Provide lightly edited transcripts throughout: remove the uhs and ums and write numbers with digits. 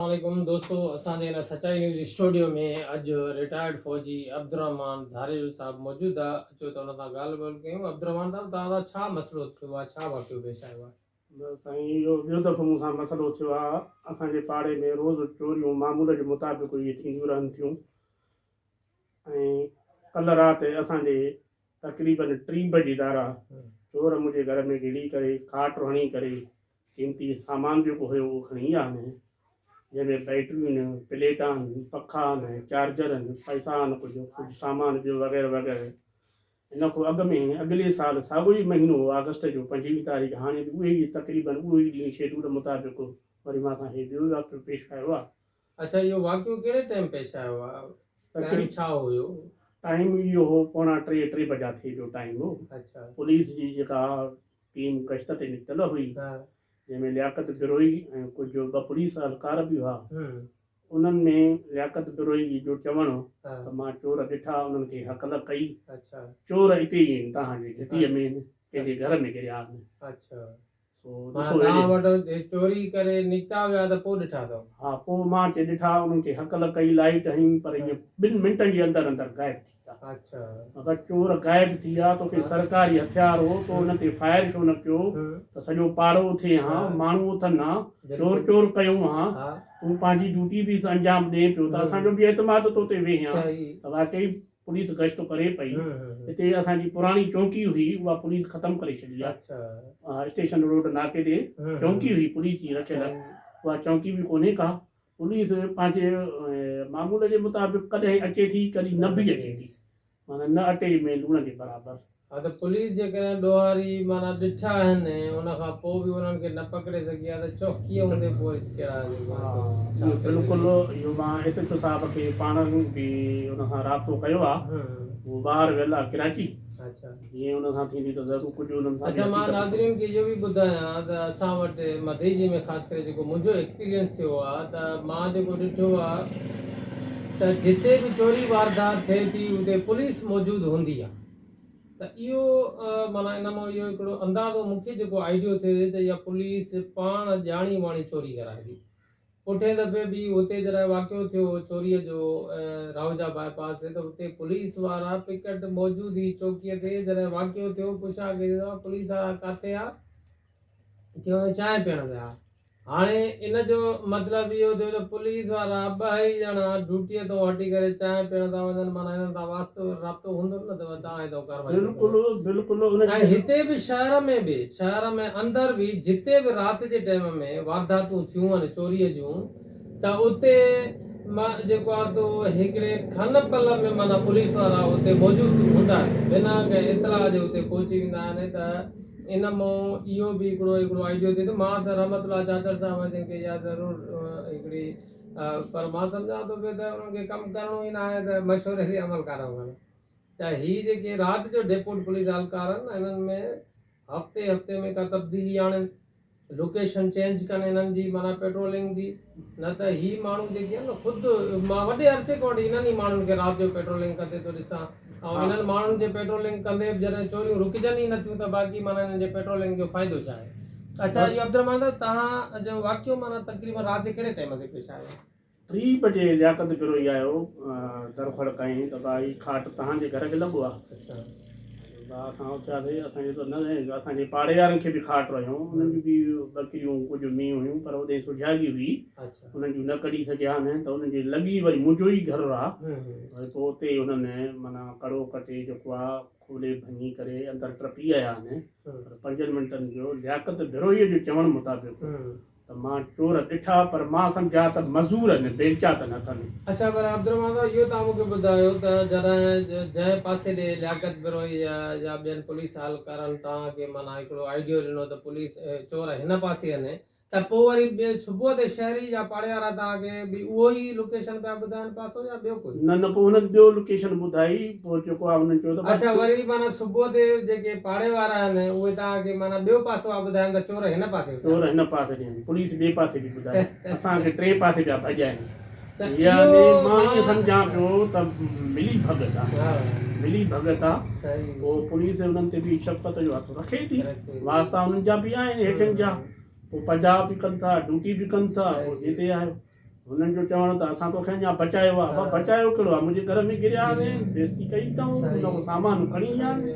वालेकुम दोस्तों, असांजे हिन सचाई न्यूज़ स्टूडियो में अॼु रिटायर्ड फ़ौजी अब्दुर्रहमान धारेजो साहब मौजूदु आहे। अचो त हुन सां ॻाल्हि ॿोल कयूं। अब्दुर्रहमान साहब, तव्हां छा मसइलो थियो आहे, छा वाक़ियो पेश आयो आहे? बसि साईं, इहो ॿियो दफ़ो मूंसां मसइलो थियो आहे। असांजे पाड़े में रोज़ु चोरियूं मामूल जे मुताबिक़ इहे थींदियूं रहनि थियूं। ऐं कल्ह राति असांजे तक़रीबन 3 बजे दारा चोर मुंहिंजे घर में घिरी करे काट हणी करे क़ीमती सामान जेको हुयो उहो खणी विया आहिनि, जंहिंमें बैटरियूं आहिनि, प्लेटां आहिनि, पखा आहिनि, चार्जर आहिनि, पैसा आहिनि, कुझु सामान ॿियो वग़ैरह वग़ैरह। इन खां अॻु में अॻिले साल साॻियो ई महीनो अगस्त जो 25 तारीख़, हाणे बि उहे ई तक़रीबन उहे ई ॾींहुं शेड्यूल मुताबिक़ वरी मां तव्हांखे ॿियो वाक़ियो पेश कयो आहे। अच्छा, इहो वाक़ियो कहिड़े टाइम पेश आयो आहे? टाइम छा हुयो? टाइम इहो हो 2:45 बजा थिए जो टाइम हो। अच्छा। पुलिस जी जेका टीम गश्त ते निकितल हुई, जंहिंमें लियाकत बिरोई ऐं कुझु ॿ पुलिस हलकार बि हुआ। उन्हनि में लियाकत बिरोई जो चवणु त मां चोर ॾिठा, उन्हनि खे हकल कई। अच्छा। चोर हिते ई आहिनि, तव्हांजे घिटीअ में आहिनि, कंहिंजे घर में गिरिया आहिनि। अच्छा। तव्हां वटि चोरी करे निकिता विया त पोइ ॾिठा अथव? हा, पोइ मां अची ॾिठा, उन्हनि खे हकल कई, लाइट हई, पर इहे 2 मिंटनि जे अंदरि अंदरि गाइब थी विया। अच्छा। अगरि चोर गाइब थी विया, तोखे सरकारी हथियार हो तो उन ते फायर छो न कयो त सॼो पाड़ो थिए हा, माण्हू उथनि हा, चोर चोर कयूं हा, तूं पंहिंजी ड्यूटी बि अंजाम ॾे पियो त असांजो बि एतमाद तो ते वेहे हा। त वाकई पुलिस गश्त करे पई। हिते असांजी पुराणी चौकी हुई, उहा पुलिस ख़तमु करे छॾी आहे। स्टेशन रोड नाके ते चौकी हुई पुलिस जी रखियल, उहा चौकी बि कोन्हे का। पुलिस पंहिंजे मामूल जे मुताबिक़ कॾहिं अचे थी, कॾहिं न बि अचे थी, माना न अटे में लूण जे बराबरि। हा, त पुलिस जेकॾहिं ॾोहारी माना ॾिठा आहिनि, उन खां पोइ बि उन्हनि खे न पकिड़े सघी आहे त चौकीअ हूंदे पोइ कहिड़ा? बिल्कुलु, इहो मां एसएचओ साहिब खे पाण बि उन सां राब्तो कयो आहे। उहो ॿाहिरि वियल आहे कराची। अच्छा। जीअं उन सां थींदी त ज़रूरु कुझु उन्हनि सां। अच्छा, मां नाज़रीन खे इहो बि ॿुधायां त असां वटि मधेजी में ख़ासि करे जेको मुंहिंजो एक्सपीरियंस थियो आहे, त मां जेको ॾिठो आहे त जिते बि चोरी वारदात थिए थी उते पुलिस मौजूदु हूंदी आहे। त इहो माना इन मां इहो हिकिड़ो अंदाज़ो मूंखे जेको आइडियो थिए त इहा पुलिस पाण ॼाणी वाणी चोरी कराए थी। पुठे दफ़े बि हुते जॾहिं वाक़ियो थियो चोरीअ जो रावजा बाईपास ते, त हुते पुलिस वारा पिकट मौजूदु हुई चौकीअ ते। जॾहिं वाक़ियो थियो पुछा कई त पुलिस वारा किथे आहे, चयो चांहि पीअण विया। हाणे इन जो मतिलबु इहो थियो त पुलिस वारा 2 ॼणा ड्यूटीअ तां हटी करे चांहि पीअण था वञनि, माना हिननि सां वास्तो राब्तो हूंदो न त तव्हां हितां कारवाई। बिल्कुलु बिल्कुलु। ऐं हिते बि शहर में अंदरि बि जिते बि राति जे टाइम में वारदातूं थियूं आहिनि चोरीअ जूं, त उते मां जेको आहे तो हिकिड़े खन पल में माना पुलिस वारा उते मौजूदु हूंदा आहिनि, बिना कंहिं इतला जे उते पहुची वेंदा आहिनि। त इन मां इहो बि हिकिड़ो आइडियो थिए थो। मां त रहमतुल्लाह चाचर साहिब जंहिंखे इहा ज़रूरु हिकिड़ी पर मां सम्झां थो पियो त उन्हनि खे कमु करिणो ई न आहे त मशवरे ते अमल करणो आहे। त हीअ जेके राति जो डेपुट पुलिस हलकार आहिनि, हिननि में हफ़्ते में का तब्दीली आणनि, लोकेशन चेंज कनि हिननि जी, माना पेट्रोलिंग जी। न त ही माण्हू जेके आहिनि न, ख़ुदि मां वॾे अरसे खां वठी इन्हनि ई माण्हुनि खे राति जो पेट्रोलिंग कंदे थो ॾिसां। ऐं इन्हनि माण्हुनि जे पेट्रोलिंग कंदे जॾहिं चोरियूं रुकजनि ई नथियूं त बाक़ी माना हिननि जे पेट्रोलिंग जो फ़ाइदो छा आहे? अच्छा, इहो अब्दुर्रहमान साहब, तव्हां जो वाक़ियो माना तक़रीबन राति जे कहिड़े टाइम ते पेश आयो? 3 बजे लियाकत बिरोई आयो, दरखड़ कई त भाई खाट तव्हांजे घर खे लॻो आहे। अच्छा। असां उथियासीं, असांजे त न, असांजे पाड़े वारनि खे बि खाट रहियूं, उन्हनि जूं बि बकरियूं कुझु मींहं हुयूं, पर होॾे सुजाॻी हुई। अच्छा। उन्हनि जूं न कढी सघिया आहिनि, त उन्हनि जी लॻी वरी मुंहिंजो ई घरु आहे। वरी पोइ उते उन्हनि माना कड़ो कटे जेको आहे खोले भञी करे अंदरि टपी आया आहिनि। पर 5 मिंटनि जो लियाकत बिरोईअ जो चवण मुताबिक़ त मां चोर ॾिठा, पर मां सम्झा त मज़ूर आहिनि, बेचा त न अथनि। अच्छा, पर अब्दुर्रहमान साहब, इहो तव्हां मूंखे ॿुधायो त जॾहिं जंहिं पासे ॾे लियाकत बिरोई या ॿियनि पुलिस हलकारनि तव्हांखे माना हिकिड़ो आइडियो ॾिनो त पुलिस चोर हिन पासे आहिनि, त पोइ वरी सुबुह ते शहरी या पाड़े वारा तव्हांखे बि उहो ई लोकेशन पिया ॿुधाइनि पासो या ॿियो कोई? न, पोइ हुननि ॿियो लोकेशन ॿुधाई, पोइ जेको आहे हुननि चयो त अच्छा, वरी माना सुबुह ते जेके पाड़े वारा आहिनि उहे तव्हांखे माना ॿियो पासो आहे ॿुधाइनि त चोर हिन पासे ॾियनि, पुलिस ॿिए पासे बि ॿुधाए, असांखे 3 पासे पिया भॼाइनि। यानी मां ईअं सम्झां पियो त मिली भगत आहे। पोइ पुलिस उन्हनि ते बि शफ़क़त जो हथ रखे थी, वास्ता उन्हनि जा बि आहिनि हेठियुनि जा, पोइ पंजाब बि कनि था, ड्यूटी बि कनि था, पोइ हिते आयो। हुननि जो चवण त असां तोखे अञा बचायो आहे। हा। बचायो कहिड़ो आहे, मुंहिंजे घर में गिरिया आहिनि, बेइज़ती कई अथऊं, सही। हुन सामान खणी विया आहिनि,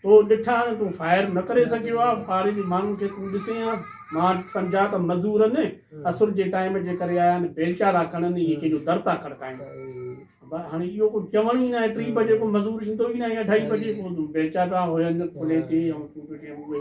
तो ॾिठा आहिनि, तूं फायर न करे सघियो आहे, पाड़े जे माण्हुनि खे तूं ॾिसे आहे। मां सम्झा त मज़दूर आहिनि, असुर जे टाइम जे करे आया आहिनि, बेलचा था खणनि, इहे कंहिंजो दर था खड़काइनि। हाणे इहो को चवण ई न आहे, 3 बजे को मज़दूर ईंदो ई न आहे, या 2:30 बजे को बेलचा था हुयनि पुले ते ऐं उहे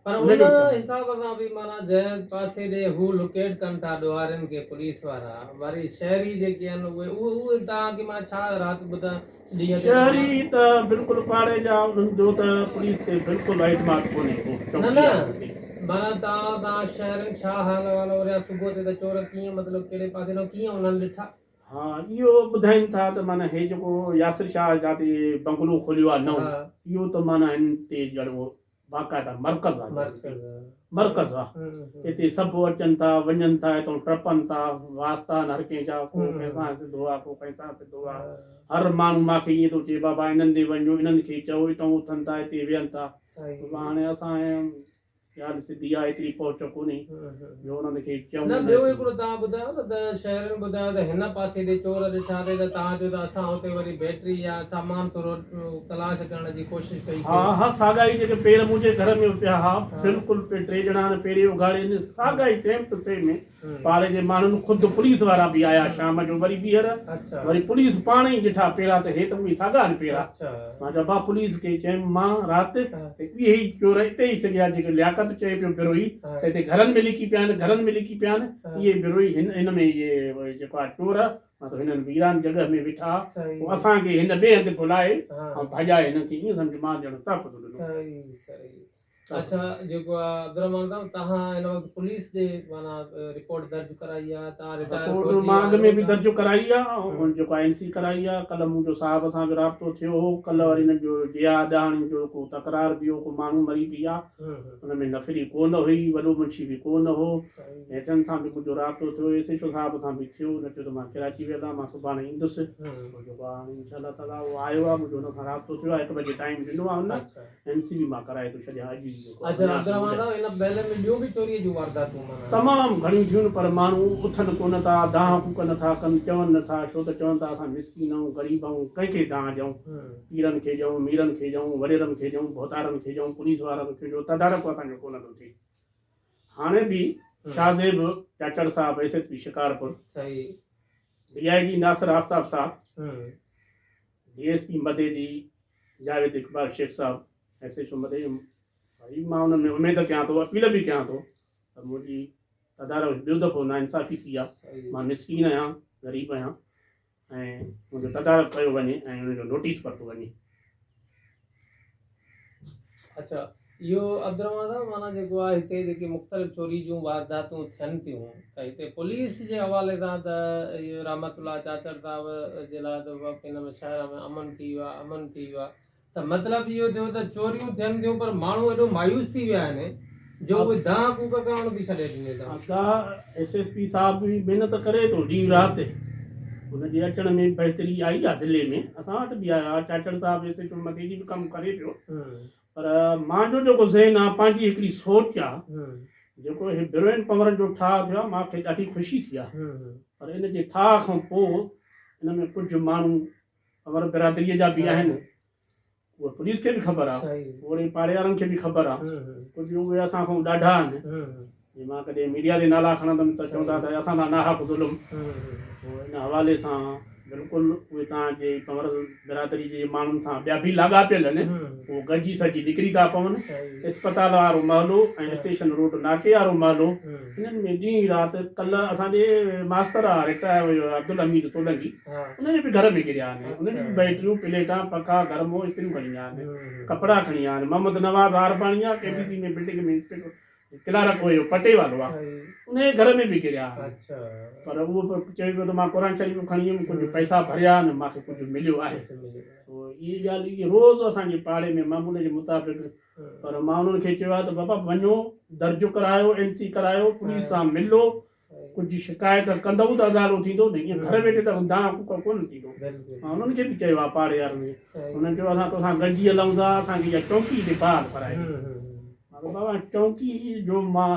पर हुन उन जो चवण। हिसाब सां बि माना जंहिं पासे ॾे हू लोकेट कनि था ॾोहारियुनि खे पुलिस वारा, वरी शहरी जेके आहिनि उहे तव्हांखे मां छा राति ॿुधां ॾींहं ते शहरी त बिल्कुलु पाड़े जा, उन्हनि जो त पुलिस ते बिल्कुलु एतमाद कोन्हे को न चौकी न वारनि ते। माना तव्हां शहरनि छा हाल वाल हो रहिया सुबुह ते त चोर कीअं मतिलबु कहिड़े पासे न कीअं उन्हनि ॾिठा? हा, इहो ॿुधाइनि था त माना हे जेको यासिर शाह जाते बंगलो खोलियो आहे नओं, हा। इहो त माना हिन ते ॼणो बाक़ाइदा मर्कज़ आहे, मर्कज़ आहे। हिते सभु अचनि था वञनि था, हितां टपनि था, वास्ता हर कंहिंजा, को कंहिंसां सिधो आहे, को कंहिंसां सिधो आहे। हर माण्हू मूंखे ईअं थो चए बाबा इन्हनि ॾे वञो, इन्हनि खे चओ, हितां उथनि था, हिते वेहनि था। हाणे असां ॻाल्हि सिधी आहे, एतिरी पहुच कोन्हे जो उन्हनि खे चऊं। न ॿियो हिकिड़ो तव्हां ॿुधायो न त शहरनि ॿुधायो त हिन पासे ॾे चोर ॾिठा अथई त तव्हां चयो त असां हुते वरी बैटरी या सामान थोरो तलाश करण जी कोशिशि कई। हा हा, साॻा ई जेके पेर मुंहिंजे घर में पिया हा, बिल्कुलु 3 ॼणा पहिरीं उघाड़े, साॻा ई सेम टू सेम में पाड़े जे माण्हुनि, ख़ुदि पुलिस वारा बि आया शाम जो, वरी ॿीहर वरी पुलिस पाण ई ॾिठा पेरा त हे त उहे साॻा आहिनि पेरा। मां चयो बा पुलिस खे चयुमि मां राति इहे ई चोर हिते ई सॻिया, जेके लियाकत चए पियो बिरोही त हिते घरनि में लिकी पिया आहिनि, घरनि में लिकी पिया आहिनि, इहे बिरोही हिन में इहे जेको आहे चोर, मां त हिननि वीरान जॻह में वेठा, पोइ असांखे हिन ॿिए हंधि बुलाए ऐं भॼाए हिनखे, ईअं सम्झ मां ॼणो तरफ़ थो ॾिनो। अच्छा, जेको आहे अब्दुरहमान साहब, तव्हां हिन वक़्तु पुलिस ॾे माना रिपोर्ट दर्ज कराई आहे? तव्हां रिपोर्ट मां अॻ में बि दर्ज कराई आहे, ऐं जेको आहे NC कराई आहे। कल्ह मुंहिंजो साहिब सां बि राब्तो थियो हो, कल्ह वरी हिननि जो जिया ॾाहणी जो को तकरार बि हो, को माण्हू मरी बि आहे, हुनमें नफ़री कोन हुई, वॾो मुंशी बि कोन हो। हेठनि सां बि मुंहिंजो राब्तो थियो, SHO साहिब सां बि थियो, न थियो त मां कराची वेंदा, मां सुभाणे ईंदुसि। जेको आहे हाणे इंशाअल्लाह ताला उहो आयो आहे, मुंहिंजो हुन सां राब्तो थियो आहे, 1 बजे टाइम ॾिनो आहे हुन, NC बि मां कराए थो छॾियां अॼु ई। तमामु घणियूं थियूं, पर माण्हू उथनि कोन था, दाह फूक नथा कनि, चवनि नथा, छो त चवनि था असां मिसकीन आहियूं, ग़रीब आहियूं, कंहिंखे दाह ॾियूं, पीरनि खे ॾियूं, मीरनि खे ॾियूं, वॾेरनि खे ॾियूं, भोतारनि खे ॾियूं, पुलिस वारनि खे ॾियूं, तदारक असांजो कोन थो थिए। हाणे बि शाहज़ेब चाचड़ साहब SSP शिकारपुर, DIG नासिर आफ्ताब साहब, DSP मदे जी जावेद इकबाल शेख साहब, SHO मदे, भाई मां हुन में उमेद कयां थो, अपील बि कयां थो त मुंहिंजी तदारक ॿियो दफ़ो नाइंसाफ़ी थी आहे, मां मिसकीन आहियां, ग़रीब आहियां, ऐं मुंहिंजो तदारक कयो वञे ऐं हुनजो नोटिस पढ़तो वञे। अच्छा, इहो अब्दुरहमान साहब माना जेको आहे हिते जेके मुख़्तलिफ़ चोरी जूं वारदातूं थियनि थियूं त हिते पुलिस जे हवाले सां त इहो रहमतुल्लाह चाचड़ साहब जे लाइ त हिन में शहर में अमन थी वियो आहे, अमन थी वियो आहे, त मतिलबु इहो थियो त चोरियूं थियनि थियूं पर माण्हू एॾो मायूस थी विया आहिनि जो उहे दाह कूक करण बि छॾे ॾिने था। SSP साहब बि महिनत करे थो ॾींहुं राति, हुनजे अचण में बहितरी आई आहे ज़िले में, असां वटि बि आया, चाचड़ साहब SHO मदे जी बि कमु करे पियो, पर मुंहिंजो जेको ज़हन आहे, पंहिंजी हिकिड़ी सोच आहे, जेको हे बिरोइन पवरनि जो ठाह थियो आहे, मूंखे ॾाढी ख़ुशी थी आहे, पर इन जे ठाह खां पोइ हिन में कुझु माण्हू पवर बिरादरीअ जा बि आहिनि, उहा पुलिस खे बि ख़बर आहे, ओड़े पाड़े वारनि खे बि ख़बर आहे, कुझु उहे असां खां ॾाढा आहिनि। मां कॾहिं मीडिया ते नाला खणंदुमि त चवंदा त असां सां नाहक ज़ुल्म, पोइ हिन हवाले सां बिल्कुलु उहे तव्हांजे पवर बिरादरी जे माण्हुनि सां ॿिया बि लाॻापियल आहिनि, उहो गॾिजी सॼी निकिरी था पवनि। इस्पताल वारो महलो ऐं स्टेशन रोड नाके वारो महलो, हिननि में ॾींहुं राति, कल्ह असांजे मास्तर आहे रिटायर हुयो अब्दुल हमीद सोलंकी, उनजे बि घर में गिरिया आहिनि, उनजी बि बैटरियूं प्लेटां पका गरमो इस्त्रियूं खणी विया आहिनि, कपिड़ा खणी विया आहिनि। मोहम्मद नवाज़ आरबाणी आहे, KBC में बिल्डिंग में क्लार्क हुयो, पटे वारो आहे, उनजे घर में बि गिरिया आहिनि, पर उहो चए पियो त मां क़ुर शरीफ़ खणी वियुमि, कुझु पैसा भरिया आहिनि, मूंखे कुझु मिलियो आहे। इहा ॻाल्हि इहे रोज़ु असांजे पाड़े में मामूले जे मुताबिक़, पर मां उन्हनि खे चयो आहे त बाबा वञो, दर्ज करायो, NC करायो, पुलिस सां मिलो, कुझु शिकायत कंदव त अदालो थींदो, न ईअं घर वेठे त दाह कूक कोन थींदो। मां उन्हनि खे बि चयो आहे पाड़े वारनि में, हुननि चयो असां तोसां गॾिजी हलूं था, असांखे इहा चौकी ते बहाल कराए। बाबा चौकी जो मां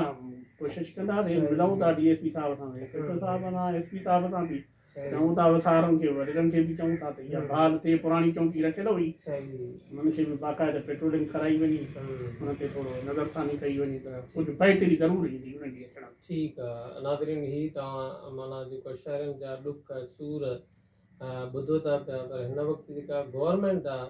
कोशिशि कंदासीं, मिलूं था DSP साहिब सां, SHO साहिब सां, SP साहिब सां बि चऊं था, वसारनि खे वॾनि खे बि चऊं था त इहा बहाल थिए। पुराणी चौकी रखियल हुई, हुननि खे बि बाक़ाइदा पेट्रोलिंग कराई वञे, हुन ते थोरो नज़रसानी कई वञे त कुझु बहितरी ज़रूरु ईंदी उन्हनि जी अचण। ठीकु आहे नाज़रीन, ही तव्हां माना जेको शहरनि जा ॾुख सूर ॿुधो था पिया, पर हिन वक़्तु जेका गवर्नमेंट आहे,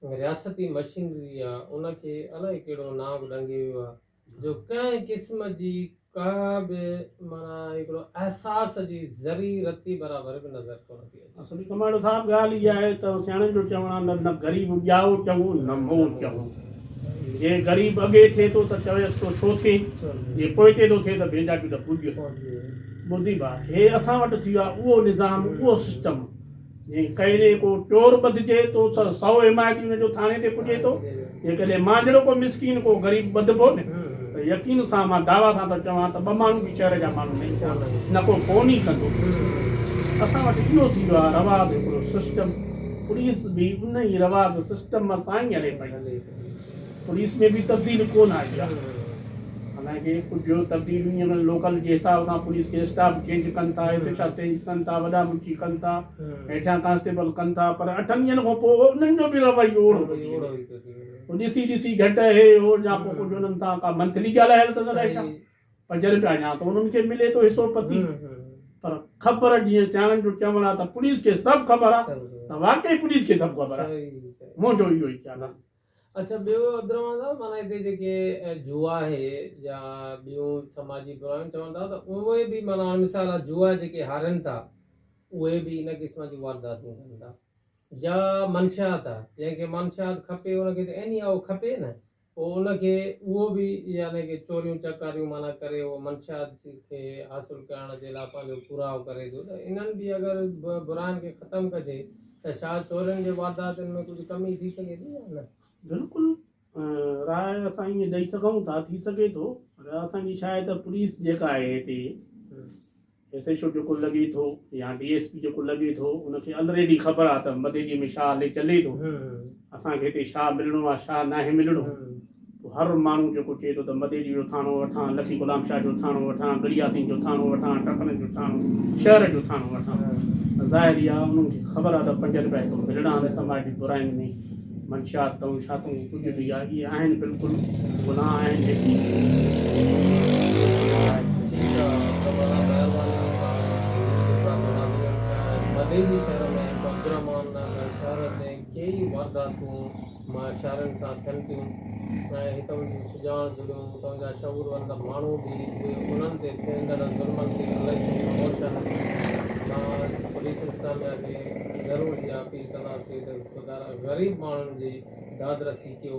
रियासती मशीनरी आहे, उनखे अलाए कहिड़ो नाग ॾंगे वियो आहे जो कंहिं क़िस्म जी का बि माना हिकिड़ो अहसास जी ज़री रती बराबरि बि नज़र कोन थी अचे। असली कमांडो साहिबु ॻाल्हि इहा आहे त सियाणनि जो चवणु आहे, न ग़रीब ॼाओ चऊं न मोह चऊं। जे ग़रीब अॻे थिए थो त चवेसि थो छो थिए, जे पोइते थो थिए त भेजा जूं त पुॼ। ॿुधी बा, हे असां वटि थी वियो आहे उहो निज़ाम, उहो सिस्टम। जीअं कहिड़े को चोर ॿधिजे थो, 100 हिमायती हुनजो थाणे ते पुॼे थो। जेकॾहिं मां जहिड़ो को मिसकीन को ग़रीब ॿधबो न, त यकीन सां मां दावा सां थो चवां त 2 माण्हू बि शहर जा माण्हू न को फ़ोन ई कंदो। असां वटि इहो थी वियो आहे रवाज़, हिकिड़ो सिस्टम। पुलिस बि उन ई रवाज़ सिस्टम सां ई हले पई। पुलिस में बि तब्दीली कोन आई आहे। हालांकि कुझु तब्दीलियूं ईअं लोकल जे हिसाब सां पुलिस खे स्टाफ चेंज कनि था, SHO चेंज कनि था, वॾा मुंशी कनि था, हेठां कांस्टेबल कनि था, पर 8 ॾींहंनि खां पोइ उन्हनि जो बि रवैयो ओड़ो थो थी वञे। ॾिसी ॾिसी घटि हे हो या पोइ कुझु उन्हनि सां का मंथली ॻाल्हायल त न छा 5 रुपया या त उन्हनि खे मिले थो हिसो पती। पर ख़बर जीअं सियाणनि जो चवणु आहे त पुलिस खे सभु ख़बर आहे, त वाकई पुलिस खे सभु ख़बर आहे। मुंहिंजो इहो ई ख़्यालु आहे। अच्छा, ॿियो अब्दुर्रहमान साहब, माना हिते जेके जुआ आहे या ॿियूं समाजी बुरायूं चवनि था त उहे बि माना मिसाल आहे जुआ जेके हारनि था उहे बि इन क़िस्म जी वारदातूं कनि था, या मंशात आहे, जंहिंखे मंशात खपे उनखे त एनी खपे न, पोइ उनखे उहो बि यानी कि चोरियूं चकारियूं माना करे उहो मंशात खे हासिलु करण जे लाइ पंहिंजो पुराव करे थो। त इन्हनि बि अगरि बुराइनि खे ख़तमु कजे त छा चोरनि जे वारदातुनि में कुझु कमी थी सघे थी या न? बिल्कुलु राय असां ईअं ॾेई सघूं था, थी सघे थो। पर असांजी छा आहे त पुलिस जेका आहे हिते SHO जेको लॻे थो या DSP जेको लॻे थो, उनखे ऑलरेडी ख़बर आहे त मदेरी में छा हले चले थो, असांखे हिते छा मिलणो आहे छा न आहे मिलणो। हर माण्हू जेको चए थो त मदेरी जो थाणो वठां, लखी गुलाम शाह जो थाणो वठां, गड़िया सिंह जो थाणो वठां, टकरनि जो थाणो, शहर जो थाणो वठां, ज़ाहिर आहे उन्हनि खे ख़बर आहे त 5 रुपया हिकिड़ो मिलणा आहिनि समाज जी बुराइनि में। मंशात अथऊं छा अथऊं कुझु बि आहे, इहे आहिनि बिल्कुलु गुनाह आहिनि जेकी। मदेरी शहर में अब्दुर्रहमान शहर में कई वारदातूं शहरनि सां थियनि थियूं ऐं हितां जी सुञाण जुड़ियूं, हितां जा शऊरवंद माण्हू बि उन्हनि ते थियंदड़ ज़ुल्मनि खे इलाही ख़ामोश आहिनि। मां पुलिस इंतज़ामिया खे ज़रूरु इहा अपील कंदासीं त ख़ुदा ग़रीब माण्हुनि जी दादरसी कयो,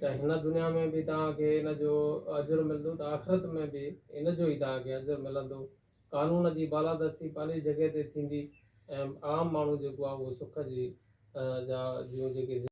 त हिन दुनिया में बि तव्हांखे इन जो अजुर मिलंदो, त आख़िरत में बि इन जो ई तव्हांखे अजुर मिलंदो। कानून जी बालादस्ती पंहिंजी जॻह ते थींदी ऐं आम माण्हू जेको आहे उहो सुख जी जा जूं जेके